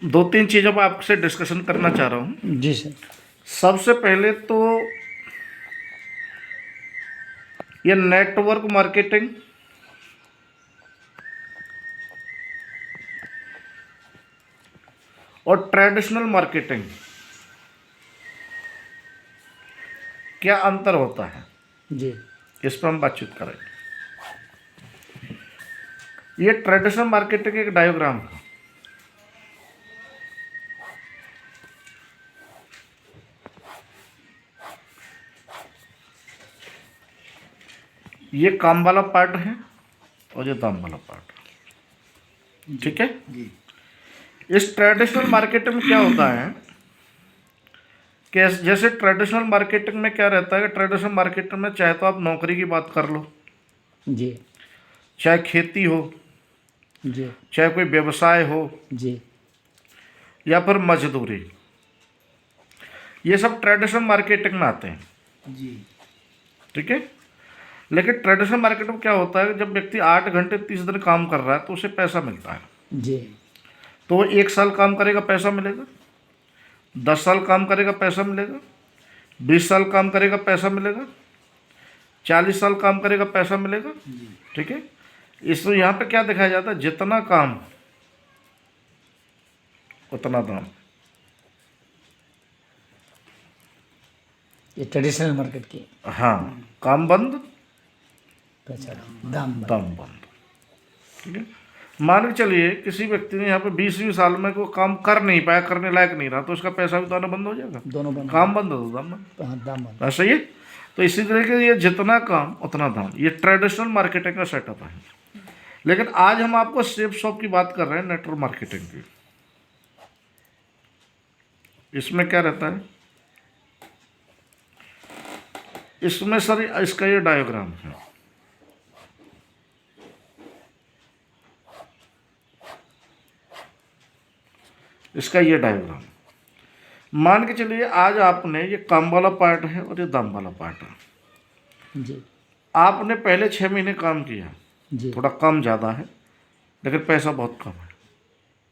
दो तीन चीज़ों पर आपसे डिस्कशन करना चाह रहा हूँ। जी सर। सबसे पहले तो ये नेटवर्क मार्केटिंग और ट्रेडिशनल मार्केटिंग क्या अंतर होता है, जी इस पर हम बातचीत करेंगे। ये ट्रेडिशनल मार्केटिंग एक डायग्राम है। ये काम वाला पार्ट है और ये दाम वाला पार्ट है, ठीक है। इस ट्रेडिशनल मार्केटिंग में क्या होता है कि जैसे ट्रेडिशनल मार्केटिंग में क्या रहता है कि ट्रेडिशनल मार्केटिंग में चाहे तो आप नौकरी की बात कर लो, जी चाहे खेती हो, जी चाहे कोई व्यवसाय हो, जी या फिर मजदूरी, ये सब ट्रेडिशनल मार्केटिंग में आते हैं, जी ठीक है। लेकिन ट्रेडिशनल मार्केट में क्या होता है कि जब व्यक्ति 8 घंटे 30 दिन काम कर रहा है तो उसे पैसा मिलता है। जी तो वो 1 साल काम करेगा पैसा मिलेगा, 10 साल काम करेगा पैसा मिलेगा, 20 साल काम करेगा पैसा मिलेगा, 40 साल काम करेगा पैसा मिलेगा, ठीक है। इसमें यहाँ पे क्या दिखाया जाता है, जितना काम उतना दाम। ये ट्रेडिशनल मार्केट की हाँ, काम बंद पहचान दाम दाम बंद, ठीक है। मान के चलिए किसी व्यक्ति ने यहाँ पे 20 साल में कोई काम कर नहीं पाया, करने लायक नहीं रहा, तो उसका पैसा भी तो आना बंद हो जाएगा। दोनों बंद, काम बंद हो तो दाम बंद। हाँ दाम बंद। ऐसा ही है। तो इसी तरीके से ये जितना काम उतना दाम, ये ट्रेडिशनल मार्केटिंग का सेटअप है। लेकिन आज हम आपको सेफ शॉप की बात कर रहे हैं, नेटवर्क मार्केटिंग की। इसमें क्या रहता है, इसमें सर इसका ये डायग्राम है। इसका ये डायग्राम मान के चलिए, आज आपने ये काम वाला पार्ट है और ये दाम वाला पार्ट है। जी आपने पहले 6 महीने काम किया, जी थोड़ा कम ज़्यादा है, लेकिन पैसा बहुत कम है,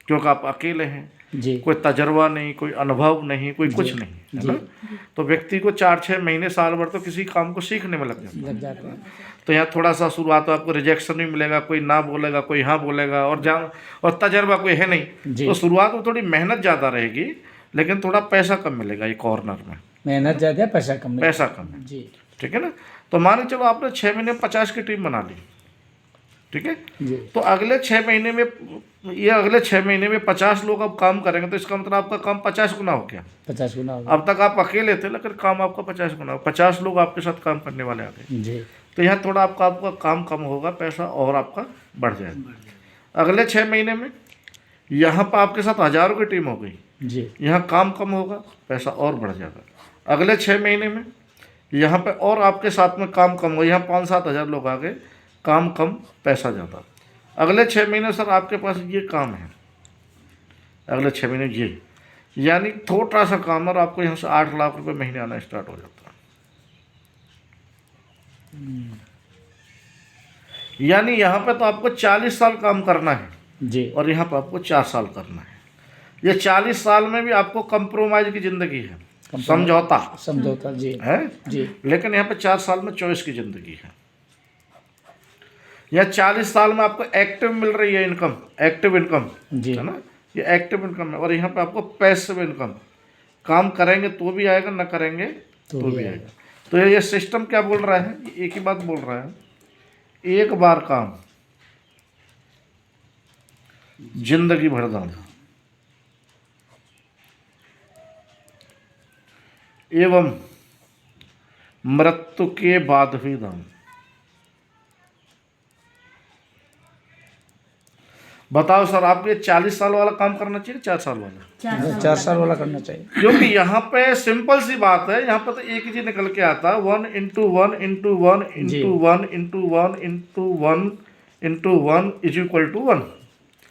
क्योंकि आप अकेले हैं, जी कोई तजर्बा नहीं, कोई अनुभव नहीं, कोई कुछ जी, नहीं, है जी। ना। तो व्यक्ति को 4-6 महीने साल भर तो किसी काम को सीखने में लग जाता है। लग जाते हैं। तो यहाँ थोड़ा सा शुरुआत में आपको रिजेक्शन भी मिलेगा, कोई ना बोलेगा, कोई हाँ बोलेगा, और तजर्बा कोई है नहीं, जी। तो शुरुआत में थोड़ी मेहनत ज़्यादा रहेगी, लेकिन थोड़ा पैसा कम मिलेगा। ये कॉर्नर में मेहनत ज़्यादा पैसा कम पैसा कम है, जी ठीक है ना। तो मान के चलो आपने 6 महीने में 50 की टीम बना ली, ठीक है। जी तो अगले 6 महीने में, ये अगले 6 महीने में 50 लोग अब काम करेंगे, तो इसका मतलब आपका काम 50 गुना हो गया। 50 गुना होगा। अब तक आप अकेले थे, लेकिन काम आपका 50 गुना हो, 50 लोग आपके साथ काम करने वाले आ गए। जी तो यहाँ थोड़ा आपका काम कम होगा, पैसा और आपका बढ़ जाएगा। अगले 6 महीने में यहाँ पर आपके साथ हज़ारों की टीम हो गई, जी यहाँ काम कम होगा, पैसा और बढ़ जाएगा। अगले 6 महीने में यहाँ पे और आपके साथ में काम कम हो, यहाँ 5-7 हज़ार लोग आ गए, काम कम पैसा ज़्यादा। अगले 6 महीने सर आपके पास ये काम है, अगले 6 महीने ये, यानी थोड़ा सा काम और आपको यहाँ से 8 लाख रुपए महीने आना स्टार्ट हो जाता है। यानी यहाँ पे तो आपको 40 साल काम करना है जी और यहाँ पे आपको 4 साल करना है। ये 40 साल में भी आपको कंप्रोमाइज की ज़िंदगी है, समझौता समझौता जी है जी। लेकिन यहाँ पे 4 साल में चॉइस की ज़िंदगी है। या 40 साल में आपको एक्टिव मिल रही है इनकम, एक्टिव इनकम, जी है ना, ये एक्टिव इनकम है। और यहाँ पे आपको पैसिव इनकम, काम करेंगे तो भी आएगा, ना करेंगे तो भी आएगा। तो ये सिस्टम क्या बोल रहा है, एक ही बात बोल रहा है, एक बार काम जिंदगी भर दाम, एवं मृत्यु के बाद भी दाम। बताओ सर, आपको ये 40 साल वाला काम करना चाहिए, 4 साल वाला? 4 साल वाला करना चाहिए, क्योंकि यहाँ पे सिंपल सी बात है, यहाँ पे तो एक ही चीज निकल के आता है, 1 × 1 × 1 × 1 × 1 × 1 × 1 = 1।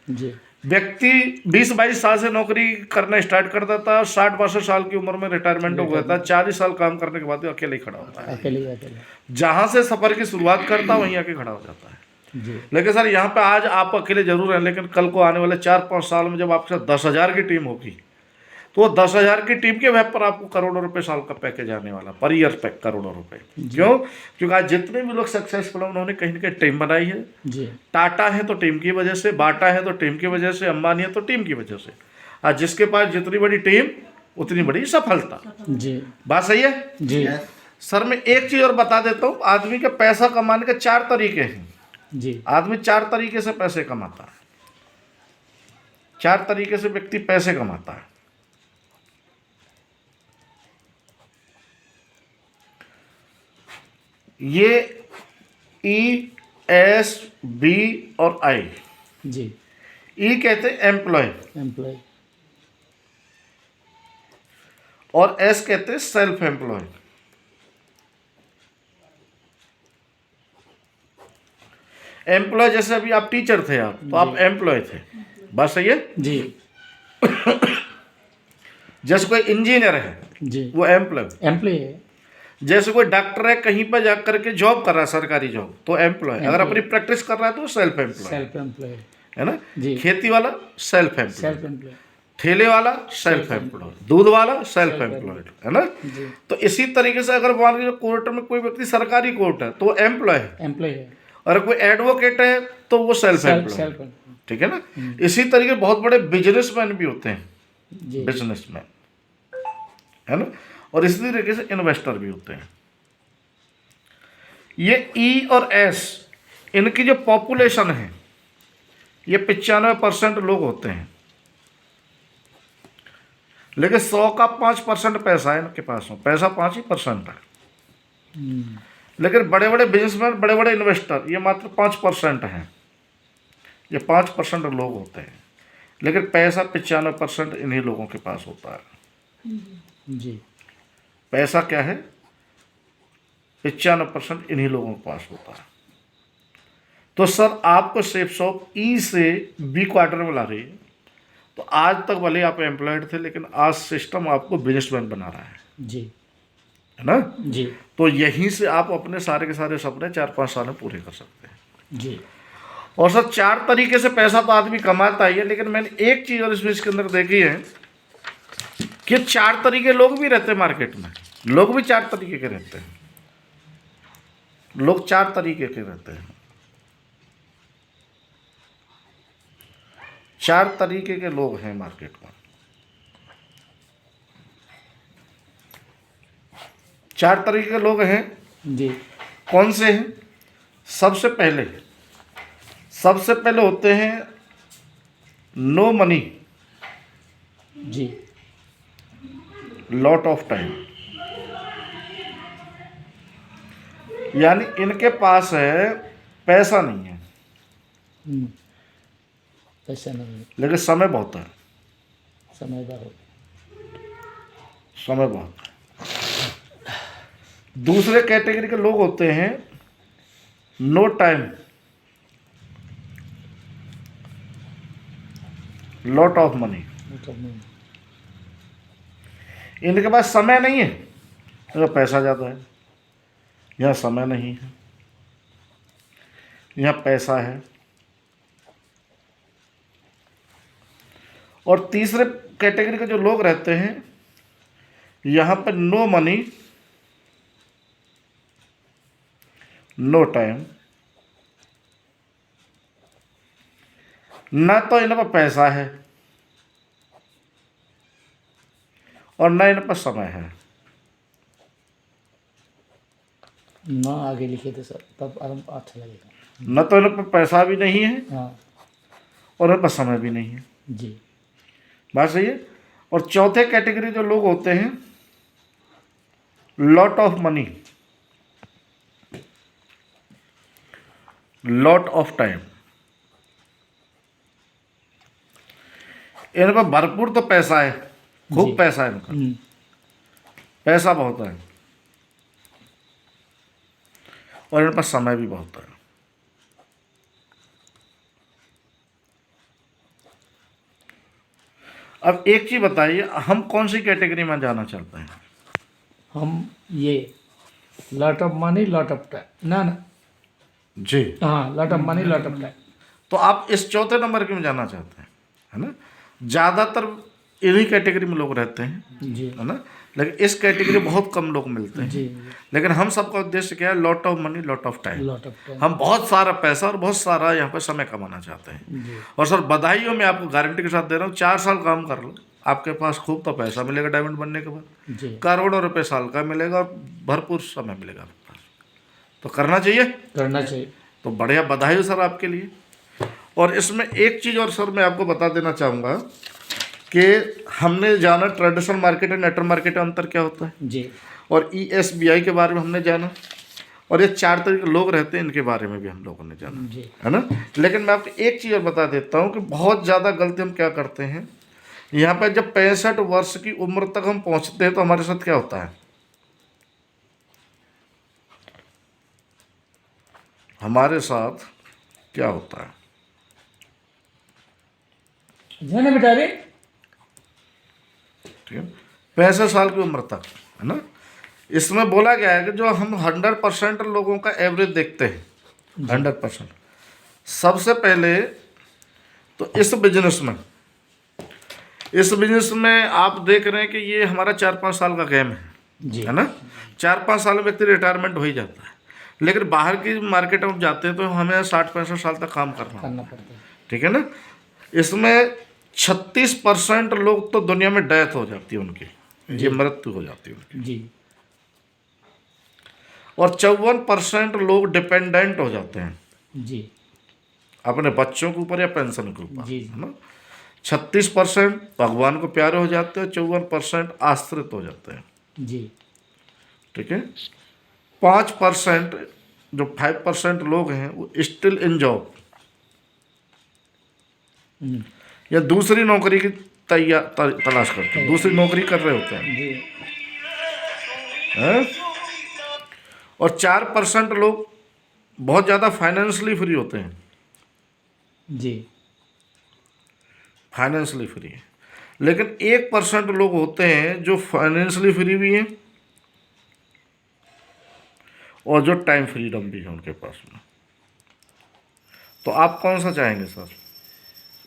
जी व्यक्ति 20-22 साल से नौकरी करना स्टार्ट कर देता है, 60-62 साल की उम्र में रिटायरमेंट हो जाता है, 40 साल काम करने के बाद अकेले ही खड़ा होता है। अकेले अकेले जहाँ से सफर की शुरुआत करता वहीं आके खड़ा हो जाता है। जी लेकिन सर यहाँ पे आज आप अकेले जरूर हैं, लेकिन कल को आने वाले 4-5 साल में जब आपके साथ 10,000 की टीम होगी, तो 10,000 की टीम के वेब पर आपको करोड़ों रुपए साल का पैकेज आने वाला, पर ईयर पैक करोड़ों रुपए। क्यों? क्योंकि आज जितने भी लोग सक्सेसफुल हैं उन्होंने कहीं ना कहीं टीम बनाई है। जी टाटा है तो टीम की वजह से, बाटा है तो टीम की वजह से, अंबानी है तो टीम की वजह से। आज जिसके पास जितनी बड़ी टीम उतनी बड़ी सफलता। जी बात सही है? जी सर मैं एक चीज और बता देता हूँ, आदमी के पैसा कमाने के 4 तरीके हैं। जी आदमी 4 तरीके से पैसे कमाता है। 4 तरीके से व्यक्ति पैसे कमाता है। ये ई, एस, बी और आई। जी ई कहते हैं एम्प्लॉय एम्प्लॉय और एस कहते हैं सेल्फ एम्प्लॉय। एम्प्लॉय जैसे अभी आप टीचर थे, आप तो आप एम्प्लॉय थे, बात सही है? जी जैसे कोई इंजीनियर है जी वो एम्प्लॉय। एम्प्लॉय है। जैसे कोई डॉक्टर है कहीं पर जा करके जॉब कर रहा है, सरकारी जॉब, तो एम्प्लॉय। अगर अपनी प्रैक्टिस कर रहा है तो सेल्फ एम्प्लॉय, सेल्फ एम्प्लॉय है ना? जी खेती वाला सेल्फ एम्प्लॉय, सेल्फ एम्प्लॉय ठेले वाला सेल्फ एम्प्लॉय, दूध वाला सेल्फ एम्प्लॉयड, है ना? जी तो इसी तरीके से अगर मान लीजिए कोर्ट में कोई व्यक्ति सरकारी कोर्ट है तो एम्प्लॉय है, एम्प्लॉय है। और कोई एडवोकेट है तो वो सेल्फ एम्प्लॉय, सेल्फ ठीक है ना? इसी तरीके बहुत बड़े बिजनेसमैन भी होते हैं, जी बिजनेसमैन, है ना? और इसी तरीके से इन्वेस्टर भी होते हैं। ये ई और एस, इनकी जो पॉपुलेशन है ये 95% लोग होते हैं, लेकिन 100 का 5% पैसा है इनके पास में, पैसा 5% है। लेकिन बड़े बड़े बिजनेसमैन, बड़े बड़े इन्वेस्टर, ये मात्र 5% हैं। ये 5% लोग होते हैं, लेकिन पैसा 95% इन्हीं लोगों के पास होता है। जी पैसा क्या है? 95% इन्हीं लोगों के पास होता है। तो सर आपको सेफ शॉप ई से बी क्वार्टर में ला रही है, तो आज तक भले आप एम्प्लॉयड थे, लेकिन आज सिस्टम आपको बिजनेसमैन बना रहा है जी ना? जी तो यहीं से आप अपने सारे के सारे सपने 4-5 साल में पूरे कर सकते हैं। जी और सर 4 तरीके से पैसा तो आदमी कमाता ही है, लेकिन मैंने एक चीज़ और इसके अंदर देखी है कि 4 तरीके लोग भी रहते हैं मार्केट में। लोग भी 4 तरीके के रहते हैं। लोग 4 तरीके के रहते हैं। 4 तरीके के लोग हैं मार्केट में। 4 तरीके के लोग हैं। जी कौन से हैं? सबसे पहले होते हैं नो मनी, जी लॉट ऑफ टाइम। यानी इनके पास है, पैसा नहीं है, पैसा नहीं, लेकिन समय बहुत है। समय बहुत। समय बहुत है। दूसरे कैटेगरी के लोग होते हैं no time, lot of money. इनके पास समय नहीं है, इनका पैसा ज़्यादा है। यहाँ समय नहीं है, यहाँ पैसा है। और तीसरे कैटेगरी के जो लोग रहते हैं, यहाँ पर नो मनी, नो टाइम। ना तो इन पर पैसा है और ना इन पर समय है। ना आगे लिखे थे सर, तब आराम अच्छा लगेगा। न तो इन पर पैसा भी नहीं है हाँ और इन पर समय भी नहीं है। जी बात सही है। और चौथे कैटेगरी जो लोग होते हैं lot of money, lot of time. इन पर भरपूर तो पैसा है, खूब जी। पैसा है इनका, पैसा बहुत है, और इन पर समय भी बहुत है। अब एक चीज बताइए, हम कौन सी कैटेगरी में जाना चाहते हैं? हम ये lot of money, lot of time, ना जी। हाँ, lot of money, lot of time. तो आप इस चौथे नंबर के में जाना चाहते हैं, है ना। ज़्यादातर इन्हीं कैटेगरी में लोग रहते हैं, जी है ना। लेकिन इस कैटेगरी में बहुत कम लोग मिलते हैं। जी। लेकिन हम सबका उद्देश्य क्या है? Lot of money, lot of time. Lot of time. हम बहुत सारा पैसा और बहुत सारा यहाँ पर समय कमाना चाहते हैं। जी और सर बधाइयों में आपको गारंटी के साथ दे रहा हूँ, 4 साल काम कर लो, आपके पास खूब तो पैसा मिलेगा डायमंड बनने के बाद, जी। करोड़ों रुपए साल का मिलेगा और भरपूर समय मिलेगा आपके पास। तो करना चाहिए। करना चाहिए। तो बढ़िया बधाई हो सर आपके लिए। और इसमें एक चीज़ और सर मैं आपको बता देना चाहूँगा कि हमने जाना ट्रेडिशनल मार्केट और नेटवर्क मार्केट में अंतर क्या होता है, जी और ESBI के बारे में हमने जाना, और ये 4 तरह के लोग रहते हैं इनके बारे में भी हम लोगों ने जाना, जी। है ना। लेकिन मैं आपको एक चीज़ और बता देता हूँ कि बहुत ज़्यादा गलती हम क्या करते हैं, यहाँ पर जब 65 वर्ष की उम्र तक हम पहुँचते हैं तो हमारे साथ क्या होता है, हमारे साथ क्या होता है, ध्यान में बेटा रे। ठीक है, 65 साल की उम्र तक, है ना। इसमें बोला गया है कि जो हम 100% लोगों का एवरेज देखते हैं, 100%, सबसे पहले तो इस बिजनेस में आप देख रहे हैं कि ये हमारा 4-5 साल का गेम जी। है ना। 4-5 साल में व्यक्ति रिटायरमेंट हो ही जाता है। लेकिन बाहर की मार्केट में जाते हैं तो हमें 60-65 साल तक काम करना पड़ता है। ठीक है ना। इसमें 36% लोग तो दुनिया में डेथ हो जाती है उनकी, ये मृत्यु हो जाती है उनकी, जी। और 54% लोग डिपेंडेंट हो जाते हैं जी अपने बच्चों के ऊपर या पेंशन के ऊपर, जी। है ना। 36% भगवान को प्यारे हो जाते हैं, 54% आश्रित हो जाते हैं, जी। ठीक है। 5% जो 5% लोग हैं वो स्टिल इन जॉब, या दूसरी नौकरी की तलाश करते हैं, दूसरी नौकरी कर रहे होते हैं, जी। हैं? और 4% लोग बहुत ज़्यादा फाइनेंशियली फ्री होते हैं, जी। फाइनेंशियली फ्री है। लेकिन 1% लोग होते हैं जो फाइनेंशियली फ्री भी हैं और जो टाइम फ्रीडम भी है उनके पास में। तो आप कौन सा चाहेंगे सर?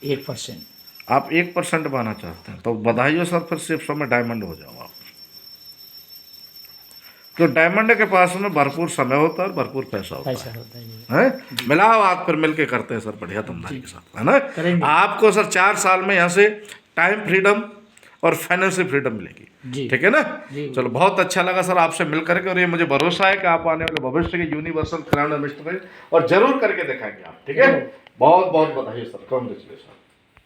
1%। आप 1% पाना चाहते हैं तो बधाई हो सर, फिर सिर्फ समय डायमंड हो जाओ आप। तो डायमंड के पास में भरपूर समय होता है और भरपूर पैसा होता है। मिला हाथ फिर मिलके करते हैं सर बढ़िया धंधाई के साथ, है ना। आपको सर 4 साल में यहाँ से टाइम फ्रीडम और फाइनेंशियल फ्रीडम मिलेगी, ठीक है ना। चलो बहुत अच्छा लगा सर आपसे मिल करके, और ये मुझे भरोसा है कि आप आने वाले भविष्य के यूनिवर्सल क्राउन मिनिस्टर और जरूर करके दिखाएंगे आप, ठीक है। बहुत बहुत बधाई सर, कांग्रेचुलेशन।